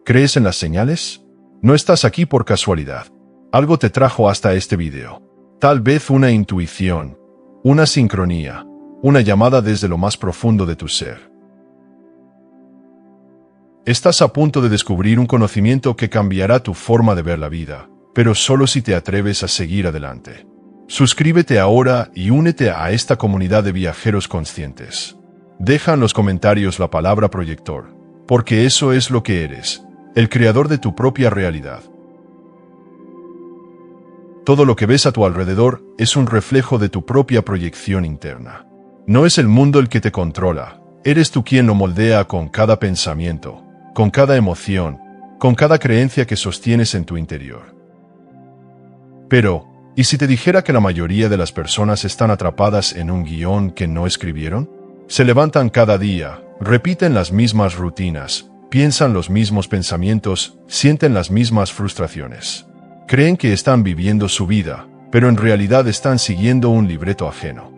¿Crees en las señales? No estás aquí por casualidad. Algo te trajo hasta este video. Tal vez una intuición, una sincronía, una llamada desde lo más profundo de tu ser. Estás a punto de descubrir un conocimiento que cambiará tu forma de ver la vida, pero solo si te atreves a seguir adelante. Suscríbete ahora y únete a esta comunidad de viajeros conscientes. Deja en los comentarios la palabra proyector, porque eso es lo que eres, el creador de tu propia realidad. Todo lo que ves a tu alrededor es un reflejo de tu propia proyección interna. No es el mundo el que te controla, eres tú quien lo moldea con cada pensamiento, con cada emoción, con cada creencia que sostienes en tu interior. Pero, ¿y si te dijera que la mayoría de las personas están atrapadas en un guión que no escribieron? Se levantan cada día, repiten las mismas rutinas, piensan los mismos pensamientos, sienten las mismas frustraciones. Creen que están viviendo su vida, pero en realidad están siguiendo un libreto ajeno.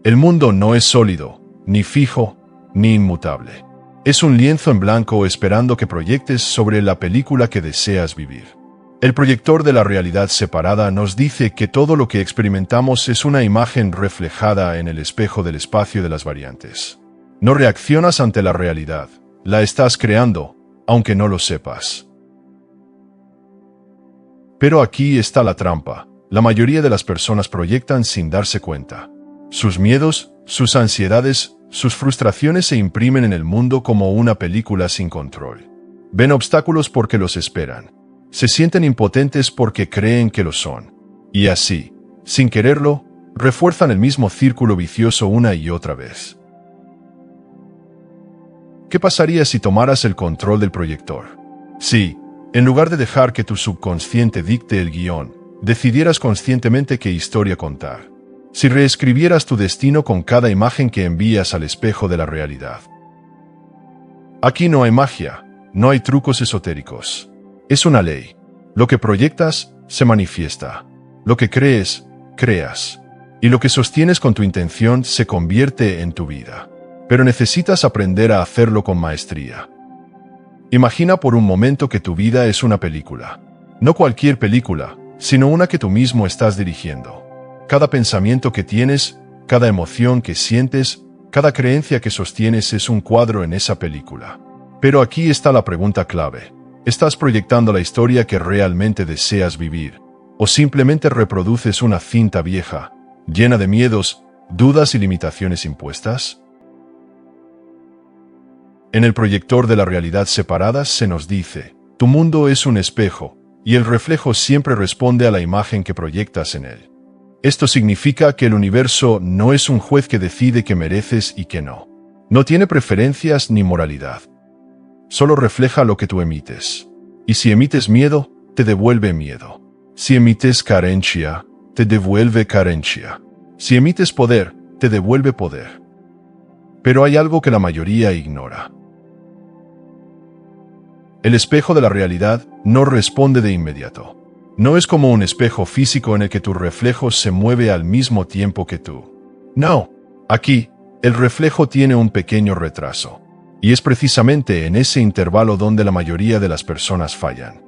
El mundo no es sólido, ni fijo, ni inmutable. Es un lienzo en blanco esperando que proyectes sobre la película que deseas vivir. El proyector de la realidad separada nos dice que todo lo que experimentamos es una imagen reflejada en el espejo del espacio de las variantes. No reaccionas ante la realidad, la estás creando, aunque no lo sepas. Pero aquí está la trampa. La mayoría de las personas proyectan sin darse cuenta. Sus miedos, sus ansiedades, sus frustraciones se imprimen en el mundo como una película sin control. Ven obstáculos porque los esperan. Se sienten impotentes porque creen que lo son. Y así, sin quererlo, refuerzan el mismo círculo vicioso una y otra vez. ¿Qué pasaría si tomaras el control del proyector? Sí. En lugar de dejar que tu subconsciente dicte el guión, decidieras conscientemente qué historia contar. Si reescribieras tu destino con cada imagen que envías al espejo de la realidad. Aquí no hay magia, no hay trucos esotéricos. Es una ley. Lo que proyectas, se manifiesta. Lo que crees, creas. Y lo que sostienes con tu intención se convierte en tu vida. Pero necesitas aprender a hacerlo con maestría. Imagina por un momento que tu vida es una película. No cualquier película, sino una que tú mismo estás dirigiendo. Cada pensamiento que tienes, cada emoción que sientes, cada creencia que sostienes es un cuadro en esa película. Pero aquí está la pregunta clave. ¿Estás proyectando la historia que realmente deseas vivir? ¿O simplemente reproduces una cinta vieja, llena de miedos, dudas y limitaciones impuestas? En el proyector de la realidad separada se nos dice, tu mundo es un espejo, y el reflejo siempre responde a la imagen que proyectas en él. Esto significa que el universo no es un juez que decide qué mereces y qué no. No tiene preferencias ni moralidad. Solo refleja lo que tú emites. Y si emites miedo, te devuelve miedo. Si emites carencia, te devuelve carencia. Si emites poder, te devuelve poder. Pero hay algo que la mayoría ignora. El espejo de la realidad no responde de inmediato. No es como un espejo físico en el que tu reflejo se mueve al mismo tiempo que tú. No, aquí, el reflejo tiene un pequeño retraso. Y es precisamente en ese intervalo donde la mayoría de las personas fallan.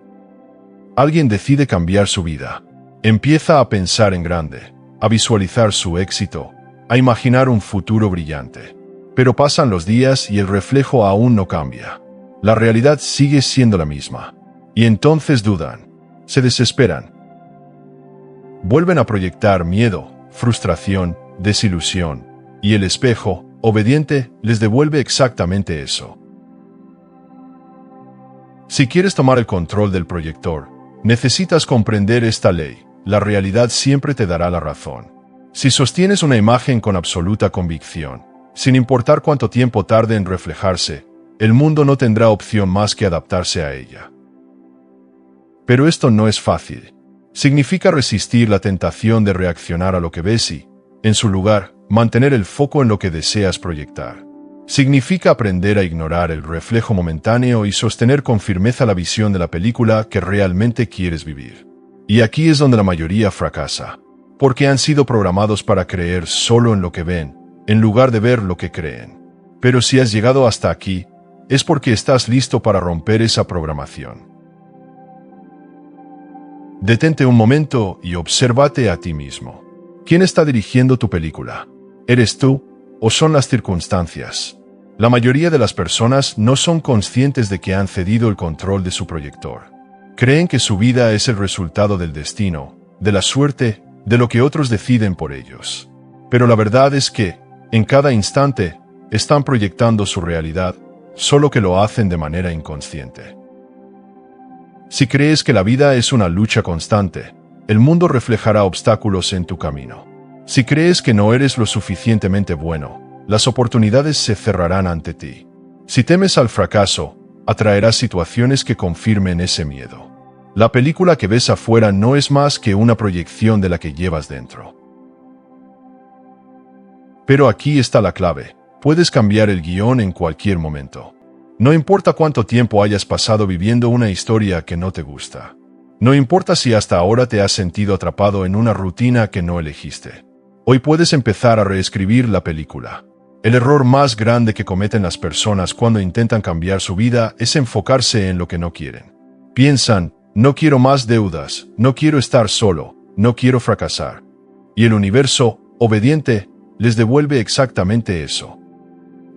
Alguien decide cambiar su vida. Empieza a pensar en grande, a visualizar su éxito, a imaginar un futuro brillante. Pero pasan los días y el reflejo aún no cambia. La realidad sigue siendo la misma. Y entonces dudan, se desesperan. Vuelven a proyectar miedo, frustración, desilusión, y el espejo, obediente, les devuelve exactamente eso. Si quieres tomar el control del proyector, necesitas comprender esta ley. La realidad siempre te dará la razón. Si sostienes una imagen con absoluta convicción, sin importar cuánto tiempo tarde en reflejarse, el mundo no tendrá opción más que adaptarse a ella. Pero esto no es fácil. Significa resistir la tentación de reaccionar a lo que ves y, en su lugar, mantener el foco en lo que deseas proyectar. Significa aprender a ignorar el reflejo momentáneo y sostener con firmeza la visión de la película que realmente quieres vivir. Y aquí es donde la mayoría fracasa, porque han sido programados para creer solo en lo que ven, en lugar de ver lo que creen. Pero si has llegado hasta aquí, es porque estás listo para romper esa programación. Detente un momento y obsérvate a ti mismo. ¿Quién está dirigiendo tu película? ¿Eres tú o son las circunstancias? La mayoría de las personas no son conscientes de que han cedido el control de su proyector. Creen que su vida es el resultado del destino, de la suerte, de lo que otros deciden por ellos. Pero la verdad es que, en cada instante, están proyectando su realidad, solo que lo hacen de manera inconsciente. Si crees que la vida es una lucha constante, el mundo reflejará obstáculos en tu camino. Si crees que no eres lo suficientemente bueno, las oportunidades se cerrarán ante ti. Si temes al fracaso, atraerás situaciones que confirmen ese miedo. La película que ves afuera no es más que una proyección de la que llevas dentro. Pero aquí está la clave. Puedes cambiar el guión en cualquier momento. No importa cuánto tiempo hayas pasado viviendo una historia que no te gusta. No importa si hasta ahora te has sentido atrapado en una rutina que no elegiste. Hoy puedes empezar a reescribir la película. El error más grande que cometen las personas cuando intentan cambiar su vida es enfocarse en lo que no quieren. Piensan, no quiero más deudas, no quiero estar solo, no quiero fracasar. Y el universo, obediente, les devuelve exactamente eso.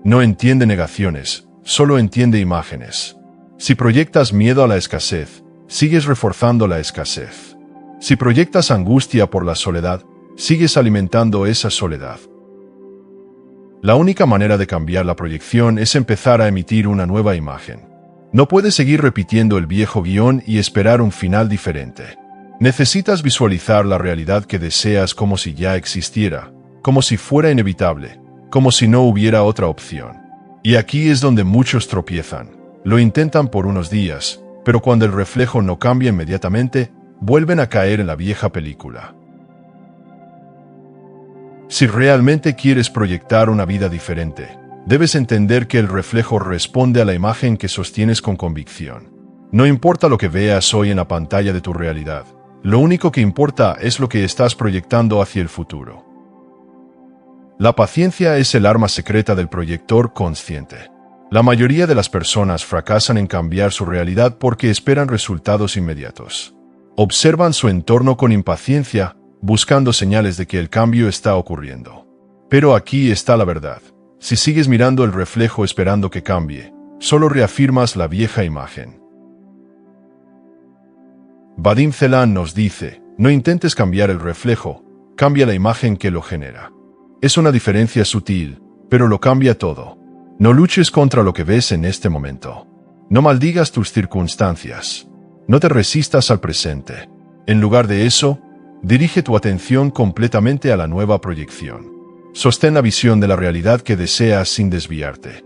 No entiende negaciones, solo entiende imágenes. Si proyectas miedo a la escasez, sigues reforzando la escasez. Si proyectas angustia por la soledad, sigues alimentando esa soledad. La única manera de cambiar la proyección es empezar a emitir una nueva imagen. No puedes seguir repitiendo el viejo guión y esperar un final diferente. Necesitas visualizar la realidad que deseas como si ya existiera, como si fuera inevitable, como si no hubiera otra opción. Y aquí es donde muchos tropiezan. Lo intentan por unos días, pero cuando el reflejo no cambia inmediatamente, vuelven a caer en la vieja película. Si realmente quieres proyectar una vida diferente, debes entender que el reflejo responde a la imagen que sostienes con convicción. No importa lo que veas hoy en la pantalla de tu realidad, lo único que importa es lo que estás proyectando hacia el futuro. La paciencia es el arma secreta del proyector consciente. La mayoría de las personas fracasan en cambiar su realidad porque esperan resultados inmediatos. Observan su entorno con impaciencia, buscando señales de que el cambio está ocurriendo. Pero aquí está la verdad. Si sigues mirando el reflejo esperando que cambie, solo reafirmas la vieja imagen. Vadim Zeland nos dice, no intentes cambiar el reflejo, cambia la imagen que lo genera. Es una diferencia sutil, pero lo cambia todo. No luches contra lo que ves en este momento. No maldigas tus circunstancias. No te resistas al presente. En lugar de eso, dirige tu atención completamente a la nueva proyección. Sostén la visión de la realidad que deseas sin desviarte.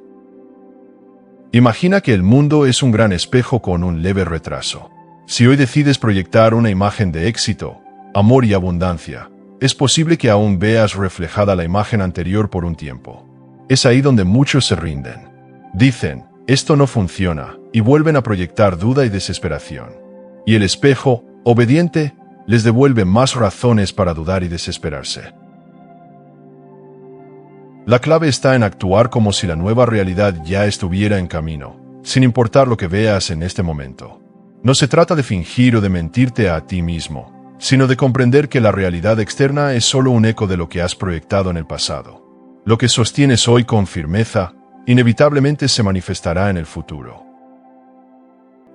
Imagina que el mundo es un gran espejo con un leve retraso. Si hoy decides proyectar una imagen de éxito, amor y abundancia, es posible que aún veas reflejada la imagen anterior por un tiempo. Es ahí donde muchos se rinden. Dicen, esto no funciona, y vuelven a proyectar duda y desesperación. Y el espejo, obediente, les devuelve más razones para dudar y desesperarse. La clave está en actuar como si la nueva realidad ya estuviera en camino, sin importar lo que veas en este momento. No se trata de fingir o de mentirte a ti mismo, sino de comprender que la realidad externa es solo un eco de lo que has proyectado en el pasado. Lo que sostienes hoy con firmeza, inevitablemente se manifestará en el futuro.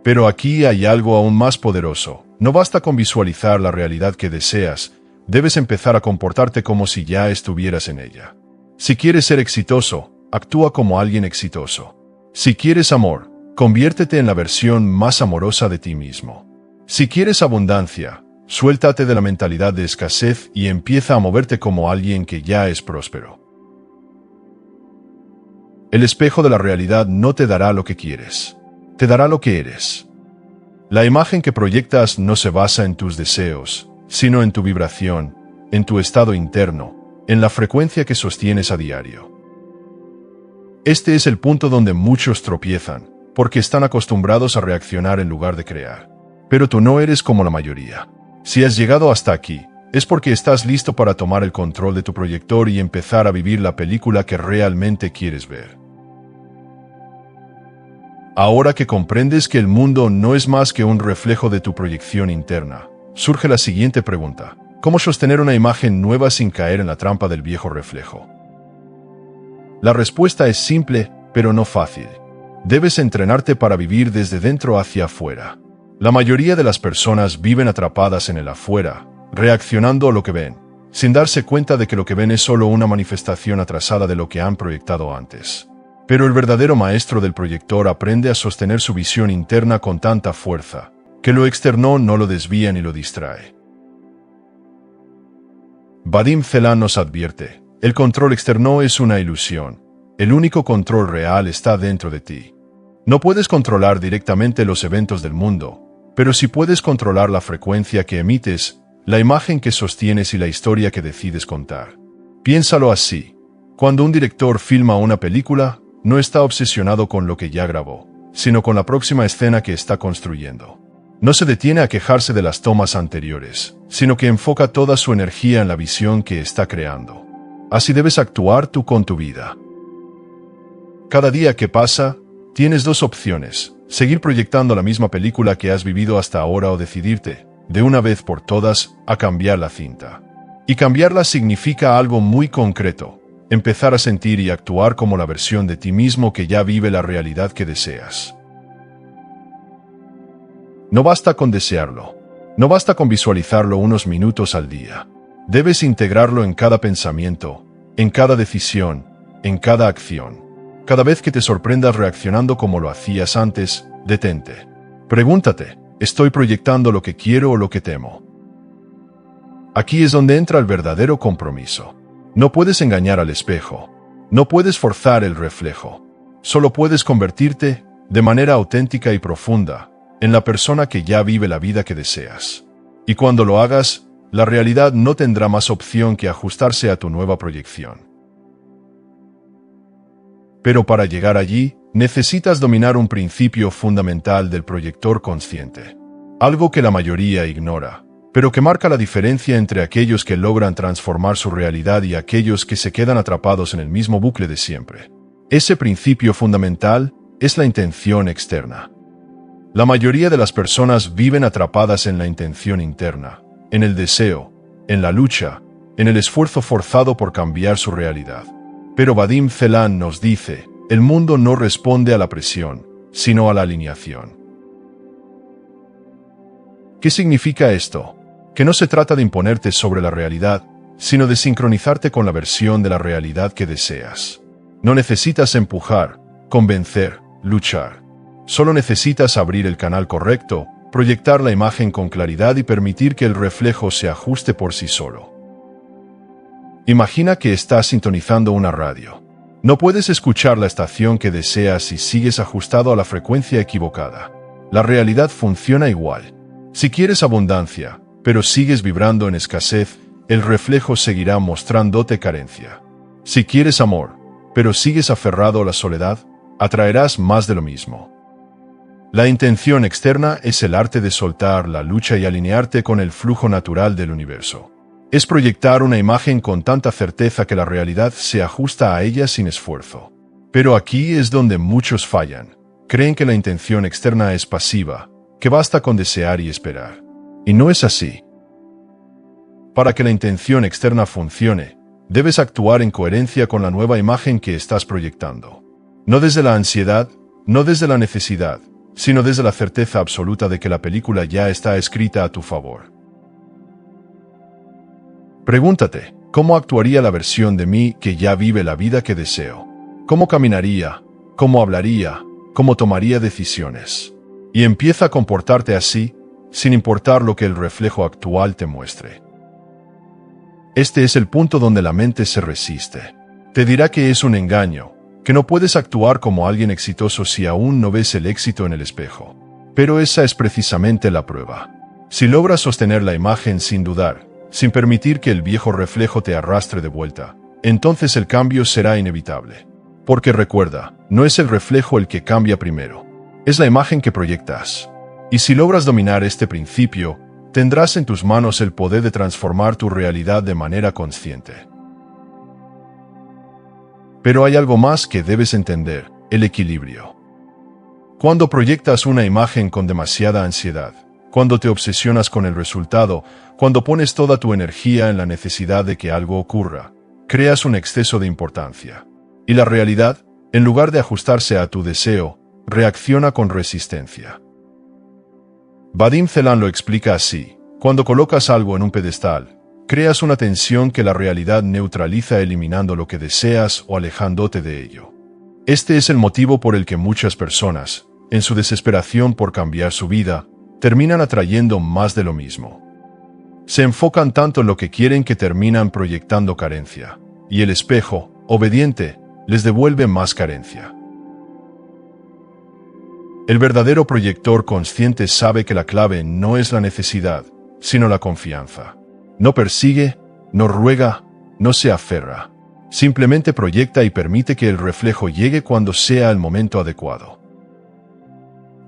Pero aquí hay algo aún más poderoso. No basta con visualizar la realidad que deseas, debes empezar a comportarte como si ya estuvieras en ella. Si quieres ser exitoso, actúa como alguien exitoso. Si quieres amor, conviértete en la versión más amorosa de ti mismo. Si quieres abundancia, suéltate de la mentalidad de escasez y empieza a moverte como alguien que ya es próspero. El espejo de la realidad no te dará lo que quieres, te dará lo que eres. La imagen que proyectas no se basa en tus deseos, sino en tu vibración, en tu estado interno, en la frecuencia que sostienes a diario. Este es el punto donde muchos tropiezan, porque están acostumbrados a reaccionar en lugar de crear. Pero tú no eres como la mayoría. Si has llegado hasta aquí, es porque estás listo para tomar el control de tu proyector y empezar a vivir la película que realmente quieres ver. Ahora que comprendes que el mundo no es más que un reflejo de tu proyección interna, surge la siguiente pregunta: ¿cómo sostener una imagen nueva sin caer en la trampa del viejo reflejo? La respuesta es simple, pero no fácil. Debes entrenarte para vivir desde dentro hacia afuera. La mayoría de las personas viven atrapadas en el afuera, reaccionando a lo que ven, sin darse cuenta de que lo que ven es solo una manifestación atrasada de lo que han proyectado antes. Pero el verdadero maestro del proyector aprende a sostener su visión interna con tanta fuerza, que lo externo no lo desvía ni lo distrae. Vadim Zeland nos advierte: el control externo es una ilusión. El único control real está dentro de ti. No puedes controlar directamente los eventos del mundo, pero sí puedes controlar la frecuencia que emites, la imagen que sostienes y la historia que decides contar. Piénsalo así: cuando un director filma una película, no está obsesionado con lo que ya grabó, sino con la próxima escena que está construyendo. No se detiene a quejarse de las tomas anteriores, sino que enfoca toda su energía en la visión que está creando. Así debes actuar tú con tu vida. Cada día que pasa, tienes dos opciones: seguir proyectando la misma película que has vivido hasta ahora o decidirte, de una vez por todas, a cambiar la cinta. Y cambiarla significa algo muy concreto: empezar a sentir y actuar como la versión de ti mismo que ya vive la realidad que deseas. No basta con desearlo. No basta con visualizarlo unos minutos al día. Debes integrarlo en cada pensamiento, en cada decisión, en cada acción. Cada vez que te sorprendas reaccionando como lo hacías antes, detente. Pregúntate: ¿estoy proyectando lo que quiero o lo que temo? Aquí es donde entra el verdadero compromiso. No puedes engañar al espejo. No puedes forzar el reflejo. Solo puedes convertirte, de manera auténtica y profunda, en la persona que ya vive la vida que deseas. Y cuando lo hagas, la realidad no tendrá más opción que ajustarse a tu nueva proyección. Pero para llegar allí, necesitas dominar un principio fundamental del proyector consciente. Algo que la mayoría ignora, pero que marca la diferencia entre aquellos que logran transformar su realidad y aquellos que se quedan atrapados en el mismo bucle de siempre. Ese principio fundamental es la intención externa. La mayoría de las personas viven atrapadas en la intención interna, en el deseo, en la lucha, en el esfuerzo forzado por cambiar su realidad. Pero Vadim Zeland nos dice: el mundo no responde a la presión, sino a la alineación. ¿Qué significa esto? Que no se trata de imponerte sobre la realidad, sino de sincronizarte con la versión de la realidad que deseas. No necesitas empujar, convencer, luchar. Solo necesitas abrir el canal correcto, proyectar la imagen con claridad y permitir que el reflejo se ajuste por sí solo. Imagina que estás sintonizando una radio. No puedes escuchar la estación que deseas si sigues ajustado a la frecuencia equivocada. La realidad funciona igual. Si quieres abundancia, pero sigues vibrando en escasez, el reflejo seguirá mostrándote carencia. Si quieres amor, pero sigues aferrado a la soledad, atraerás más de lo mismo. La intención externa es el arte de soltar la lucha y alinearte con el flujo natural del universo. Es proyectar una imagen con tanta certeza que la realidad se ajusta a ella sin esfuerzo. Pero aquí es donde muchos fallan. Creen que la intención externa es pasiva, que basta con desear y esperar. Y no es así. Para que la intención externa funcione, debes actuar en coherencia con la nueva imagen que estás proyectando. No desde la ansiedad, no desde la necesidad, sino desde la certeza absoluta de que la película ya está escrita a tu favor. Pregúntate: ¿cómo actuaría la versión de mí que ya vive la vida que deseo? ¿Cómo caminaría? ¿Cómo hablaría? ¿Cómo tomaría decisiones? Y empieza a comportarte así, sin importar lo que el reflejo actual te muestre. Este es el punto donde la mente se resiste. Te dirá que es un engaño, que no puedes actuar como alguien exitoso si aún no ves el éxito en el espejo. Pero esa es precisamente la prueba. Si logras sostener la imagen sin dudar, sin permitir que el viejo reflejo te arrastre de vuelta, entonces el cambio será inevitable. Porque recuerda, no es el reflejo el que cambia primero, es la imagen que proyectas. Y si logras dominar este principio, tendrás en tus manos el poder de transformar tu realidad de manera consciente. Pero hay algo más que debes entender: el equilibrio. Cuando proyectas una imagen con demasiada ansiedad, cuando te obsesionas con el resultado, cuando pones toda tu energía en la necesidad de que algo ocurra, creas un exceso de importancia. Y la realidad, en lugar de ajustarse a tu deseo, reacciona con resistencia. Vadim Zeland lo explica así: cuando colocas algo en un pedestal, creas una tensión que la realidad neutraliza eliminando lo que deseas o alejándote de ello. Este es el motivo por el que muchas personas, en su desesperación por cambiar su vida, terminan atrayendo más de lo mismo. Se enfocan tanto en lo que quieren que terminan proyectando carencia, y el espejo, obediente, les devuelve más carencia. El verdadero proyector consciente sabe que la clave no es la necesidad, sino la confianza. No persigue, no ruega, no se aferra. Simplemente proyecta y permite que el reflejo llegue cuando sea el momento adecuado.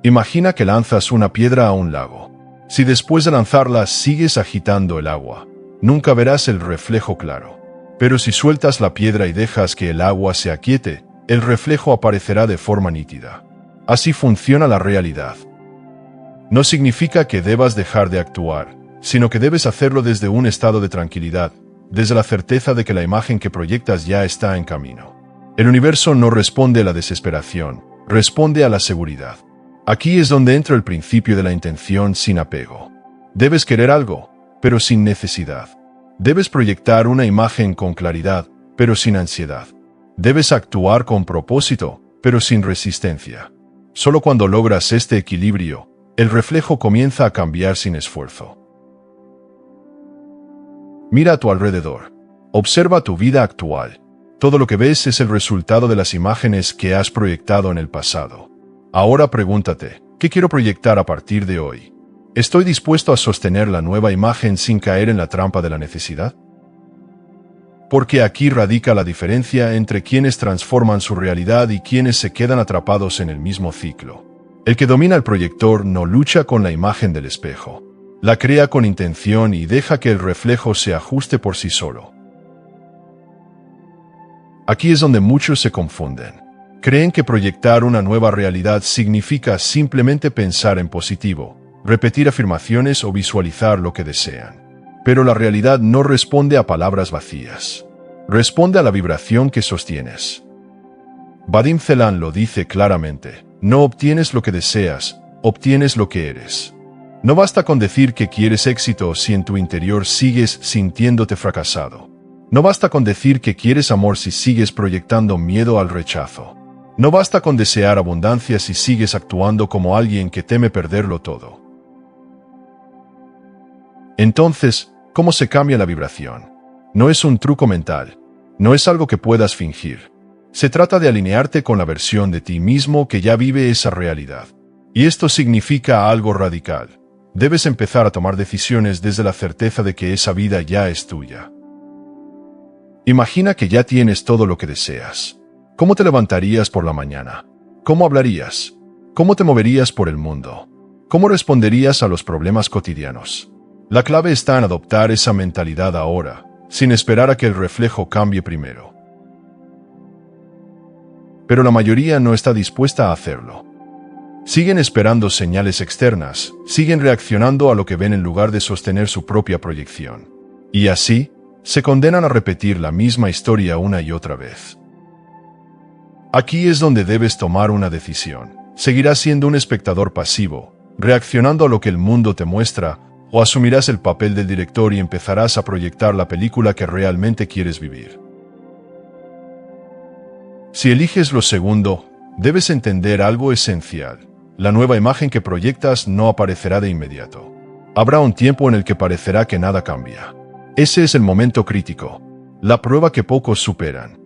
Imagina que lanzas una piedra a un lago. Si después de lanzarla sigues agitando el agua, nunca verás el reflejo claro. Pero si sueltas la piedra y dejas que el agua se aquiete, el reflejo aparecerá de forma nítida. Así funciona la realidad. No significa que debas dejar de actuar, sino que debes hacerlo desde un estado de tranquilidad, desde la certeza de que la imagen que proyectas ya está en camino. El universo no responde a la desesperación, responde a la seguridad. Aquí es donde entra el principio de la intención sin apego. Debes querer algo, pero sin necesidad. Debes proyectar una imagen con claridad, pero sin ansiedad. Debes actuar con propósito, pero sin resistencia. Solo cuando logras este equilibrio, el reflejo comienza a cambiar sin esfuerzo. Mira a tu alrededor. Observa tu vida actual. Todo lo que ves es el resultado de las imágenes que has proyectado en el pasado. Ahora pregúntate, ¿qué quiero proyectar a partir de hoy? ¿Estoy dispuesto a sostener la nueva imagen sin caer en la trampa de la necesidad? Porque aquí radica la diferencia entre quienes transforman su realidad y quienes se quedan atrapados en el mismo ciclo. El que domina el proyector no lucha con la imagen del espejo. La crea con intención y deja que el reflejo se ajuste por sí solo. Aquí es donde muchos se confunden. Creen que proyectar una nueva realidad significa simplemente pensar en positivo, repetir afirmaciones o visualizar lo que desean. Pero la realidad no responde a palabras vacías. Responde a la vibración que sostienes. Vadim Zeland lo dice claramente: no obtienes lo que deseas, obtienes lo que eres. No basta con decir que quieres éxito si en tu interior sigues sintiéndote fracasado. No basta con decir que quieres amor si sigues proyectando miedo al rechazo. No basta con desear abundancia si sigues actuando como alguien que teme perderlo todo. Entonces, ¿cómo se cambia la vibración? No es un truco mental, no es algo que puedas fingir. Se trata de alinearte con la versión de ti mismo que ya vive esa realidad. Y esto significa algo radical. Debes empezar a tomar decisiones desde la certeza de que esa vida ya es tuya. Imagina que ya tienes todo lo que deseas. ¿Cómo te levantarías por la mañana? ¿Cómo hablarías? ¿Cómo te moverías por el mundo? ¿Cómo responderías a los problemas cotidianos? La clave está en adoptar esa mentalidad ahora, sin esperar a que el reflejo cambie primero. Pero la mayoría no está dispuesta a hacerlo. Siguen esperando señales externas, siguen reaccionando a lo que ven en lugar de sostener su propia proyección. Y así, se condenan a repetir la misma historia una y otra vez. Aquí es donde debes tomar una decisión. ¿Seguirás siendo un espectador pasivo, reaccionando a lo que el mundo te muestra, o asumirás el papel del director y empezarás a proyectar la película que realmente quieres vivir? Si eliges lo segundo, debes entender algo esencial. La nueva imagen que proyectas no aparecerá de inmediato. Habrá un tiempo en el que parecerá que nada cambia. Ese es el momento crítico, la prueba que pocos superan.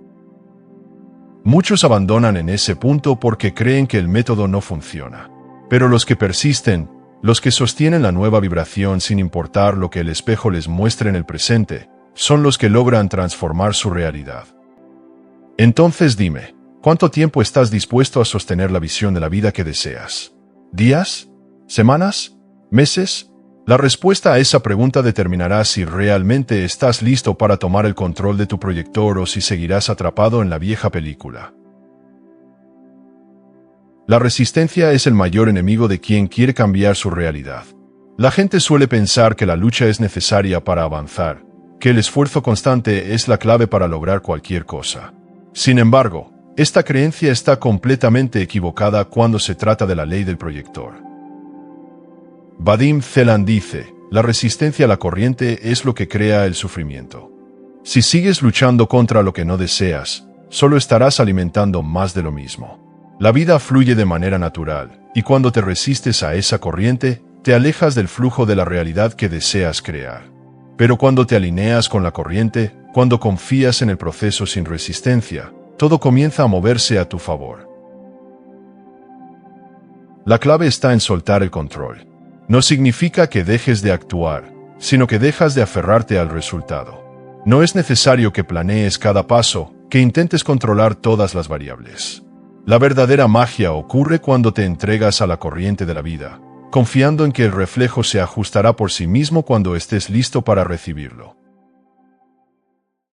Muchos abandonan en ese punto porque creen que el método no funciona. Pero los que persisten, los que sostienen la nueva vibración sin importar lo que el espejo les muestre en el presente, son los que logran transformar su realidad. Entonces dime, ¿cuánto tiempo estás dispuesto a sostener la visión de la vida que deseas? ¿Días? ¿Semanas? ¿Meses? La respuesta a esa pregunta determinará si realmente estás listo para tomar el control de tu proyector o si seguirás atrapado en la vieja película. La resistencia es el mayor enemigo de quien quiere cambiar su realidad. La gente suele pensar que la lucha es necesaria para avanzar, que el esfuerzo constante es la clave para lograr cualquier cosa. Sin embargo, esta creencia está completamente equivocada cuando se trata de la ley del proyector. Vadim Zeland dice, la resistencia a la corriente es lo que crea el sufrimiento. Si sigues luchando contra lo que no deseas, solo estarás alimentando más de lo mismo. La vida fluye de manera natural, y cuando te resistes a esa corriente, te alejas del flujo de la realidad que deseas crear. Pero cuando te alineas con la corriente, cuando confías en el proceso sin resistencia, todo comienza a moverse a tu favor. La clave está en soltar el control. No significa que dejes de actuar, sino que dejas de aferrarte al resultado. No es necesario que planees cada paso, que intentes controlar todas las variables. La verdadera magia ocurre cuando te entregas a la corriente de la vida, confiando en que el reflejo se ajustará por sí mismo cuando estés listo para recibirlo.